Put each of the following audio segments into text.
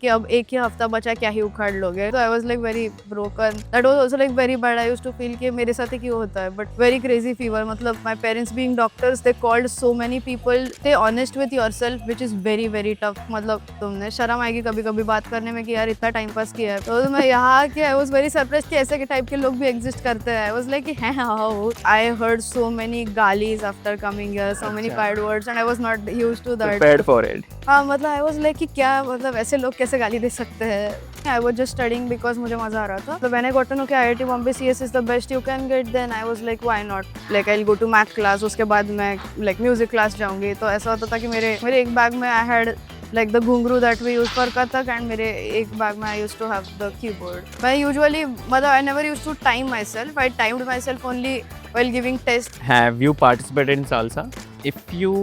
कि अब एक ही हफ्ता बचा, क्या ही उखाड़ लोगे। तो I was like very broken, that was also like very bad. I used to feel कि मेरे साथ ही क्यों होता है, बट वेरी क्रेजी फीवर। मतलब my parents being doctors, they called so many people. Stay honest with yourself, which is very very tough. मतलब तुमने शर्म आएगी कभी कभी बात करने में कि यार इतना टाइम पास किया है। तो मैं यहाँ कि आई वाज वेरी सरप्राइज कि ऐसे के टाइप के लोग भी एग्जिस्ट करते हैं। आई वाज लाइक हैं how I heard so many गालीज after coming here, so many bad words, and I was not used to that. prepared for it. हाँ, मतलब आई वाज लाइक कि क्या, मतलब ऐसे लोग कैसे गाली दे सकते हैं। I was just studying because मुझे मजा आ रहा था। तो when I got to know कि IIT Bombay CS is the best you can get, then I was like why not. Like I will go to math class, उसके बाद मैं लाइक म्यूजिक क्लास जाऊंगी। तो ऐसा होता था कि मेरे एक बैग में आई हैड like the घुंघरू that we use for Kathak, and मेरे एक बैग में I used to have the keyboard. मैं usually, मतलब I never used to time myself. I timed myself only while giving test. Have you participated in salsa? If you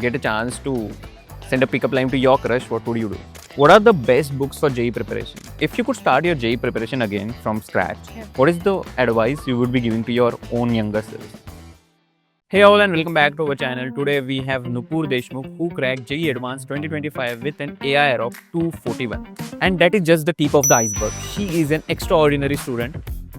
get a chance to send a pickup line to your crush, what would you do? What are the best books for JEE preparation? If you could start your JEE preparation again from scratch, what is the advice you would be giving to your own younger self? Hey all and welcome back to our channel. Today we have Nupur Deshmukh who cracked JEE Advanced 2025 with an AIR of 241. And that is just the tip of the iceberg. She is an extraordinary student.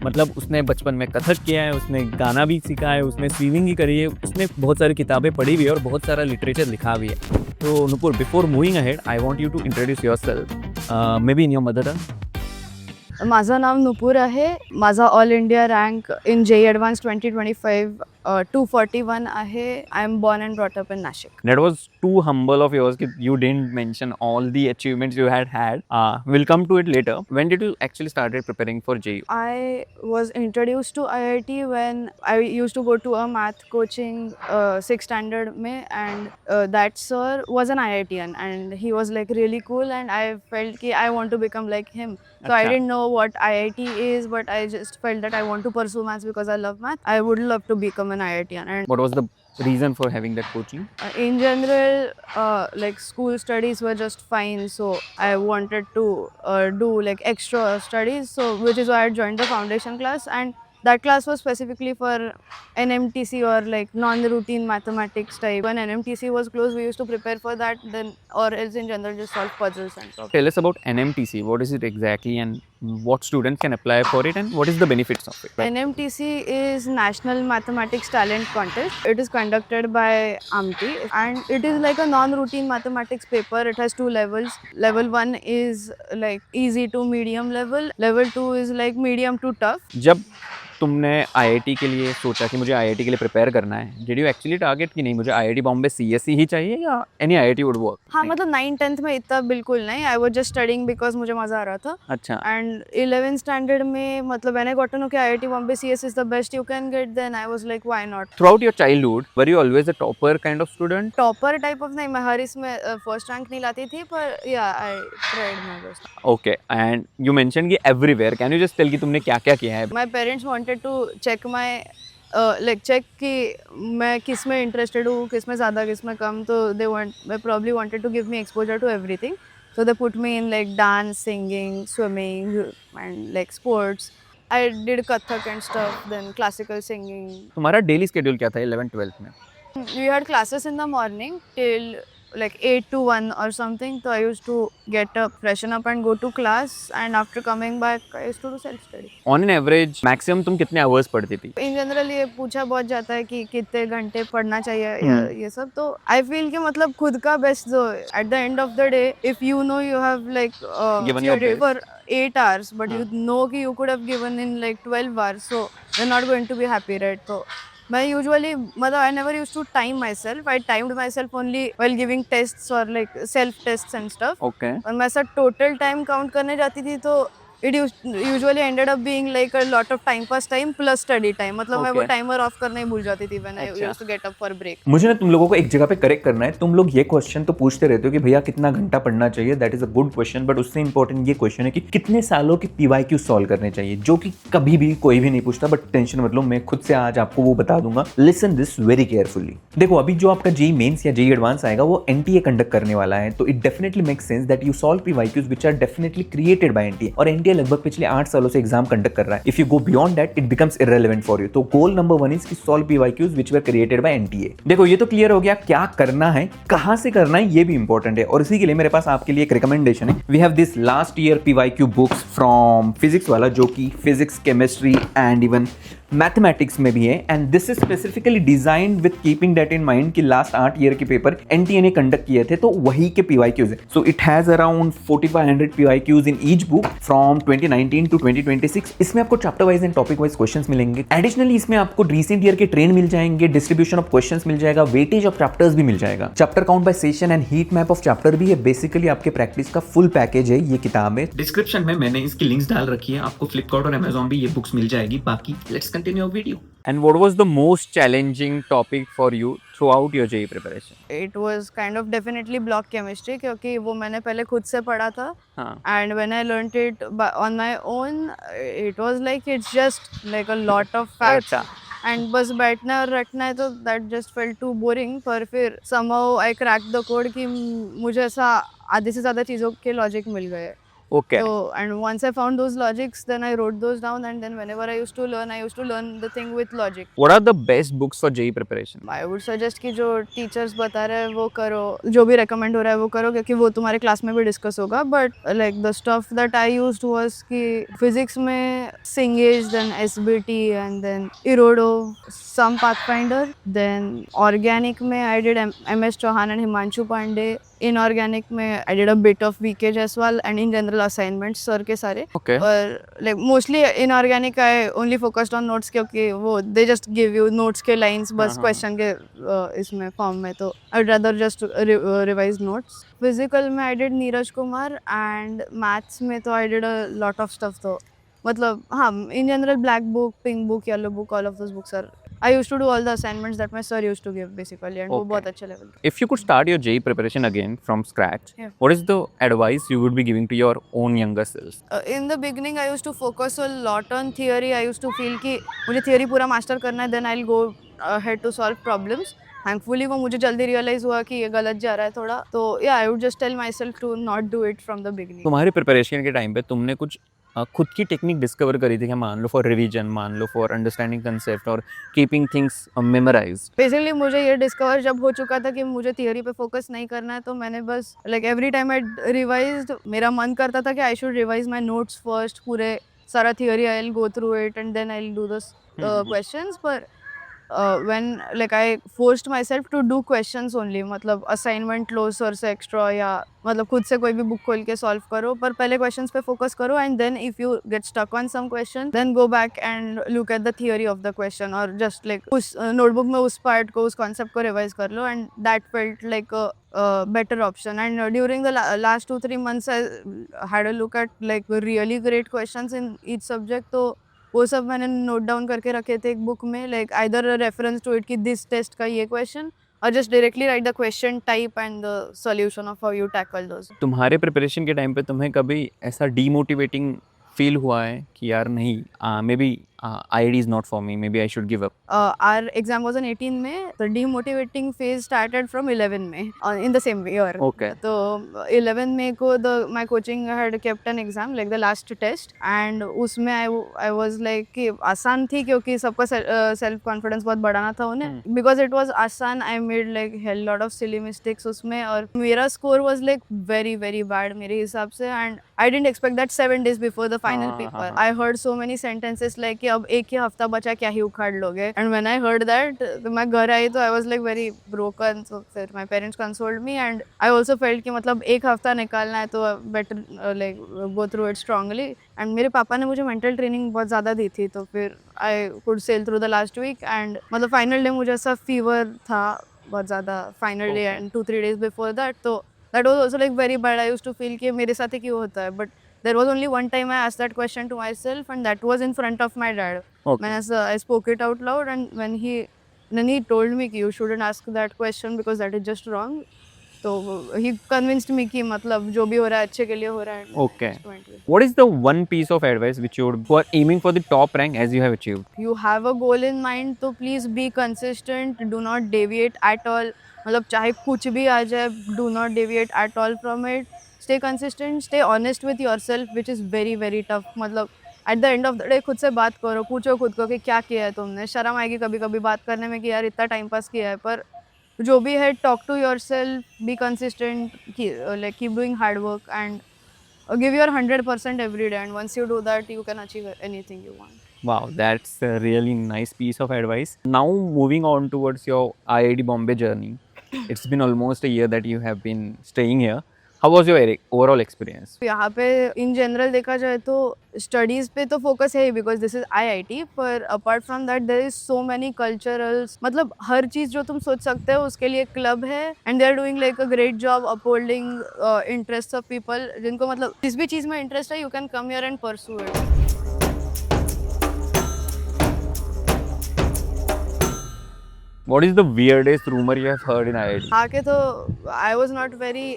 मतलब उसने बचपन में कथक किया है, उसने गाना भी सीखा है, उसने स्विमिंग ही करी है, उसने बहुत सारी किताबें पढ़ी हुई है और बहुत सारा लिटरेचर लिखा भी है। तो Nupur, before moving ahead I want you to introduce yourself maybe in your mother tongue. माझं नाव नुपूर आहे. माझा all India rank in JEE Advanced 2025 241 आहे. I am born and brought up in Nashik. That was too humble of yours that you didn't mention all the achievements you had had. We'll come to it later. When did you actually started preparing for JEE? I was introduced to IIT when I used to go to a math coaching 6th standard में, and that sir was an IITian and he was like really cool, and I felt कि I want to become like him. So I अच्छा. didn't know what IIT is, but I just felt that I want to pursue maths because I love math. I would love to become an IITian. And What was the reason for having that coaching? in general, like school studies were just fine, so I wanted to do like extra studies, so which is why I joined the foundation class, and that class was specifically for NMTC or like non-routine mathematics type. When NMTC was closed, we used to prepare for that, then or else in general just solve puzzles and stuff. Tell us about NMTC. What is it exactly, and what students can apply for it, and what is the benefits of it? NMTC is National Mathematics Talent Contest. It is conducted by AMTI, and it is like a non-routine mathematics paper. It has 2 levels. Level 1 is like easy to medium level. Level 2 is like medium to tough. जब तुमने IIT के लिए सोचा कि मुझे IIT के लिए prepare करना है, डिड यू एक्चुअली टारगेट कि नहीं मुझे IIT बॉम्बे CSE ही चाहिए या एनी IIT वुड वर्क? हाँ, मतलब 9th-10th में इतना बिल्कुल नहीं. आई वाज जस्ट स्टडिंग बिकॉज मुझे मजा आ रहा था. अच्छा. एंड 11th स्टैंडर्ड में मतलब when I got to know कि IIT Bombay CS is the best you can get, then I was like why not. Throughout your childhood, were you always a topper kind of student? Topper type of नहीं, मैं हर इसमें first rank नहीं लाती थी, पर या I tried my best. Okay, and you mentioned कि everywhere. Can you just tell कि तुमने क्या क्या किया है? My parents wanted to check my like check कि मैं किस में इंटरेस्टेड हूँ, किस में ज़्यादा, किस में कम. तो दे probably wanted to give me exposure to everything. So they put me in like dance, singing, swimming, and like sports. I did Kathak and stuff, then classical singing. तुम्हारा डेली स्केड्यूल क्या था 11th-12th में? We had classes in the morning till like 8 to 1 or something. So I used to get up, freshen up and go to class, and after coming back I used to do self study. On an average, maximum तुम कितने hours पढ़ती थी? In general ये पूछा बहुत जाता है कि कितने घंटे पढ़ना चाहिए या ये सब. तो I feel कि मतलब खुद का best जो at the end of the day, if you know you have like Given your for 8 hours, but you know कि you could have given in like 12 hours, so you're not going to be happy, right? तो मैं usually मतलब I never used to time myself. I timed myself only while giving tests और like self tests and stuff. Okay. और मैं ऐसा total time count करने जाती थी तो it usually ended up being like a lot of time pass time plus study time. मतलब मैं वो Okay. टाइमर ऑफ करना ही भूल जाती थी when I used to get up for break. मुझे ना तुम लोगों को एक जगह पे करेक्ट करना है. तुम लोग ये क्वेश्चन तो पूछते रहते हो कि भैया कितना घंटा पढ़ना चाहिए. That is a good question, but उससे इंपॉर्टेंट ये क्वेश्चन है कि कितने सालों की PYQ सॉल्व करने चाहिए, जो कि कभी भी कोई भी नहीं पूछता. बट टेंशन मत लो, मैं खुद से आज आपको वो बता दूंगा. Listen this very carefully. देखो, अभी जो आपका JEE मेंस या JEE एडवांस आएगा वो NTA कंडक्ट करने वाला है. तो it definitely makes sense that you solve PYQs which are definitely created by NTA. और NTA इंडिया लगभग पिछले 8 सालों से एग्जाम कंडक्ट कर रहा है. If you go beyond that it becomes irrelevant for you. तो गोल नंबर 1 इज कि solve PYQs which were created by NTA. देखो ये तो क्लियर हो गया क्या करना है, कहां से करना है, ये भी इंपॉर्टेंट है. और इसी के लिए मेरे पास आपके लिए एक रिकमेंडेशन है. We have this last year PYQ books from physics वाला, जो कि physics, chemistry and even mathematics में भी है. And this is specifically designed with keeping that in mind कि लास्ट 8 ईयर के पेपर एनटीए ने कंडक्ट किए थे, तो वही के पीवाईक्यूज है. So it has around 4500 PYQs in each book from 2019 to 2026. इसमें आपको chapter wise and topic wise questions मिलेंगे. एडिशनली इसमें आपको रिसेंट ईयर के ट्रेंड मिल जाएंगे, डिस्ट्रीब्यूशन ऑफ क्वेश्चंस मिल जाएगा, वेटेज ऑफ चैप्टर्स भी मिल जाएगा, chapter count bye session and heat map of chapter भी है. बेसिकली आपके प्रैक्टिस का फुल पैकेज है ये किताब है. डिस्क्रिप्शन में मैंने इसकी लिंक्स डाल रखी है. आपको फ्लिपकार्ट और अमेजॉन भी ये बुक्स मिल जाएगी. बाकी let's continue our video. And what was the most challenging topic for you throughout your JEE preparation? It was kind of definitely block chemistry क्योंकि वो मैंने पहले खुद से पढ़ा था. हाँ. And when I learnt it on my own, it was like it's just like a lot of facts. अच्छा. And बस बैठना है और रटना है, तो that just felt too boring. पर फिर somehow I cracked the code कि मुझे ऐसा आधे से ज़्यादा चीज़ों के लॉजिक मिल गए. Okay. So, and once I found those logics, then I wrote those down, and then whenever I used to learn the thing with logic. What are the best books for JEE preparation? I would suggest कि जो teachers बता रहे हैं वो करो, जो भी recommend हो रहा है वो करो, क्योंकि वो तुम्हारे क्लास में भी डिस्कस होगा. But like the stuff that I used was कि physics में Cengage, then SBT, and then Irodov, some Pathfinder. Then organic में I did MS Chauhan and Himanshu Pandey. Inorganic में I did a bit of VK Jaiswal, and in general assignments sir के सारे. Okay. और like mostly inorganic I only focused on notes क्योंकि वो they just give you notes के lines बस question के इसमें form में, तो I'd rather just revise notes. Physical में I did Neeraj Kumar, and maths में तो I did a lot of stuff. तो मतलब हाँ, in general black book, pink book, yellow book, all of those books are. I used to do all the assignments that my sir used to give basically, and वो बहुत अच्छे level के. If you could start your JEE preparation again from scratch, Yeah. what is the advice you would be giving to your own younger selves? In the beginning I used to focus a lot on theory. I used to feel कि मुझे theory पूरा master करना है, then I'll go ahead to solve problems. Thankfully वो मुझे जल्दी realize हुआ कि ये गलत जा रहा है थोड़ा, तो yeah, I would just tell myself to not do it from the beginning. तुम्हारी प्रिपरेशन के टाइम पे तुमने कुछ खुद की टेक्निक डिस्कवर करी थी क्या? मान लो फॉर रिवीजन, मान लो फॉर अंडरस्टैंडिंग कंसेप्ट और कीपिंग थिंग्स मेमोराइज्ड. बेसिकली मुझे ये डिस्कवर जब हो चुका था कि मुझे थियरी पे फोकस नहीं करना है, तो मैंने बस like every time I revised, मेरा मन करता था कि I should revise my notes first, पूरे सारा theory I will go through it and then I will do the questions. पर when like I forced myself to do questions only, मतलब assignment लो sir से एक्स्ट्रा, या मतलब खुद से कोई भी बुक खोल के सॉल्व करो, पर पहले क्वेश्चंस पे फोकस करो, and then if you get stuck on some question then go back and look at the theory of the question, और जस्ट लाइक उस नोटबुक में उस पार्ट को, उस कॉन्सेप्ट को रिवाइज कर लो, and that felt like better option. And during the last 2-3 months I had a look at like really great questions in each subject, तो वो सब मैंने नोट डाउन करके रखे थे एक बुक में, like either reference to it कि दिस टेस्ट का ये क्वेश्चन, और just directly write the question type and the solution of how you tackle those. तुम्हारे प्रिपरेशन के टाइम पे तुम्हें कभी ऐसा डीमोटिवेटिंग फील हुआ है कि यार नहीं, may be IIT is not for me, maybe I should give up? Our exam was on 18 May. The demotivating phase started from 11 May in the same year. Okay. So 11 May को my coaching had kept an exam like the last test, and उसमें I was like कि आसान थी क्योंकि सबका self confidence बहुत बढ़ाना था उन्हें, because it was आसान. I made like hell lot of silly mistakes उसमें, और मेरा score was like very very bad मेरे हिसाब से, and I didn't expect that 7 days before the final paper. I heard so many sentences like अब एक ही हफ्ता बचा, क्या ही उखाड़ लोगे. And when I heard that, तो मैं घर आई तो I was like very broken. तो फिर my parents consoled me, and I also felt कि मतलब एक हफ्ता निकालना है तो better like go through it strongly. And मेरे पापा ने मुझे मेंटल ट्रेनिंग बहुत ज़्यादा दी थी, तो फिर I could sail through the last week. And मतलब फाइनल डे मुझे ऐसा फीवर था बहुत ज़्यादा final day, and 2-3 days before that, तो that was also like very bad. I used to feel कि मेरे साथ ही क्यों होता है. But there was only one time I asked that question to myself, and that was in front of my dad. Okay. I spoke it out loud, and when he told me कि you shouldn't ask that question because that is just wrong. So he convinced me कि मतलब जो भी हो रहा है अच्छे के लिए हो रहा है. Okay. What is the one piece of advice which you would, who are aiming for the top rank as you have achieved? You have a goal in mind, so please be consistent. Do not deviate at all. मतलब चाहे कुछ भी आ जाए, do not deviate at all from it. stay consistent, stay honest with yourself, which is very very tough. मतलब at the end of the day खुद से बात करो, पूछो खुद को कि क्या किया है तुमने. शर्म आएगी कभी कभी बात करने में कि यार इतना टाइम पास किया है, पर जो भी है talk to yourself, be consistent, like keep doing hard work and give your 100% every day, and once you do that you can achieve anything you want. Wow, that's a really nice piece of advice. Now moving on towards your IIT Bombay journey. It's been almost a year that you have been staying here. How was your overall experience? यहाँ पे in general देखा जाए तो studies पे तो focus है ही because this is IIT, पर apart from that there is so many culturals, मतलब हर चीज़ जो तुम सोच सकते हो उसके लिए क्लब है, and they are doing like a great job upholding interest of people. जिनको मतलब जिस भी चीज़ में इंटरेस्ट है you can come here and pursue it. What is the weirdest rumor you have heard in IIT? आके तो I was not very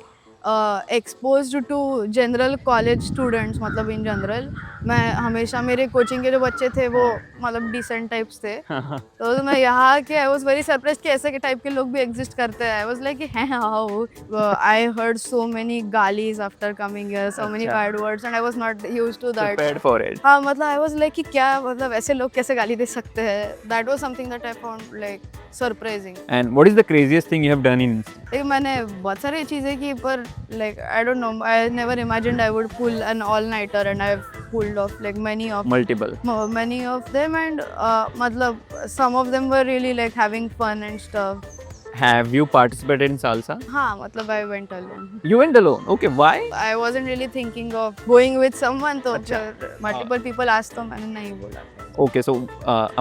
expose to general college students, मतलब इन जनरल मैं हमेशा मेरे कोचिंग के जो बच्चे थे वो मतलब डिसेंट टाइप्स थे. तो मैं यहाँ के आई वॉज वेरी सरप्राइज कि ऐसे के टाइप के लोग भी एग्जिस्ट करते हैं. आई वॉज लाइक हैं how. I heard so many गालीज after coming here, so many bad words, and I was not used to that. Prepared for it. हाँ, मतलब आई वॉज लाइक कि क्या मतलब ऐसे लोग कैसे गाली दे सकते हैं. That was something that I found like surprising. And what is the craziest thing you have done in? लेकिन मैंने बहुत सारी चीज़ें की, पर like I don't know, I never imagined I would pull an all nighter, and I have pulled off like many of them, and मतलब some of them were really like having fun and stuff. Have you participated in salsa? हाँ, मतलब I went alone. You went alone. Okay, why? I wasn't really thinking of going with someone, तो अच्छा. फिर multiple people asked तो मैंने नहीं बोला. Okay, so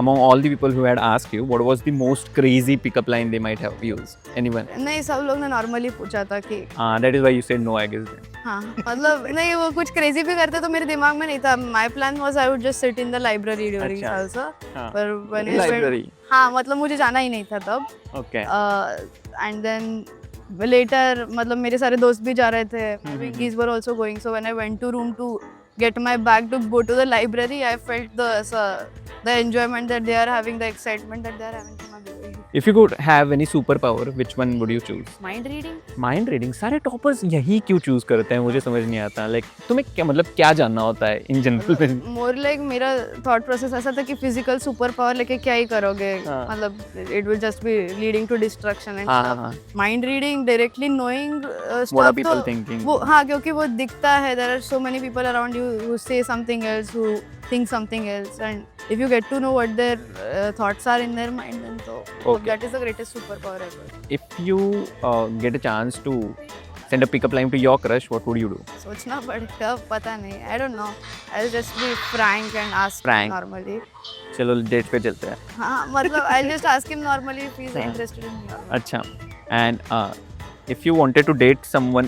among all the people who had asked you, what was the most crazy pickup line they might have used? Anyone? नहीं, सब लोग ने नॉर्मली पूछा था कि That is why you said no, I guess. Then. हाँ, मतलब नहीं, वो कुछ क्रेजी भी करते तो मेरे दिमाग में नहीं था. My plan was I would just sit in the library during अच्छा. सालसा, हाँ. पर when I went- Library. हाँ, मतलब मुझे जाना ही नहीं था तब. Okay. एंड देन लेटर मतलब मेरे सारे दोस्त भी जा रहे थे, winkies were also going, so when I went to room to get my bag to go to the library, I felt the enjoyment that they are having, the excitement that they are having. If you could have any superpower, which one would you choose? Mind reading. Mind reading. सारे toppers यही क्यों choose करते हैं, मुझे समझ नहीं आता. Like तुम्हें क्या मतलब क्या जानना होता है इन जनरल? मोर लाइक मेरा थॉट प्रोसेस ऐसा था कि फिजिकल सुपर पावर लेके क्या ही करोगे, हाँ. मतलब it will just be leading to distraction and हाँ, स्टफ. हाँ. Mind reading, directly knowing What are people thinking? वो हाँ, क्योंकि वो दिखता है. There are so many people around you who say something else, who think something else, and if you get to know what their thoughts are in their mind, then तो that is the greatest super power ever. If you get a chance to send a pickup line to your crush, what would you do? सोचना पड़ेगा, पता नहीं, I don't know. I will just be frank and ask Frank. Normally. चलो date पे चलते हैं. हाँ, मतलब I just ask him normally if he is interested in me. अच्छा. And if you wanted to date someone,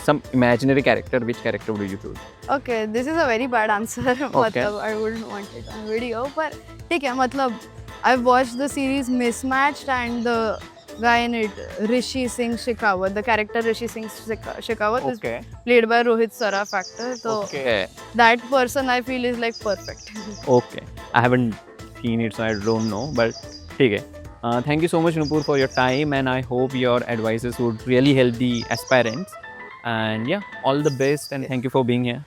some imaginary character, which character would you choose? Okay, this is a very bad answer. मतलब I wouldn't want it on video, पर ठीक है. मतलब I've watched the series Mismatched, and the guy in it, Rishi Singh Shekhawat, the character Rishi Singh Shekhawat is played by Rohit Saraf actor. So Okay. that person I feel is like perfect. Okay. I haven't seen it, so I don't know, but ठीक है. Thank you so much, Nupur, for your time, and I hope your advices would really help the aspirants. And yeah, all the best, and thank you for being here.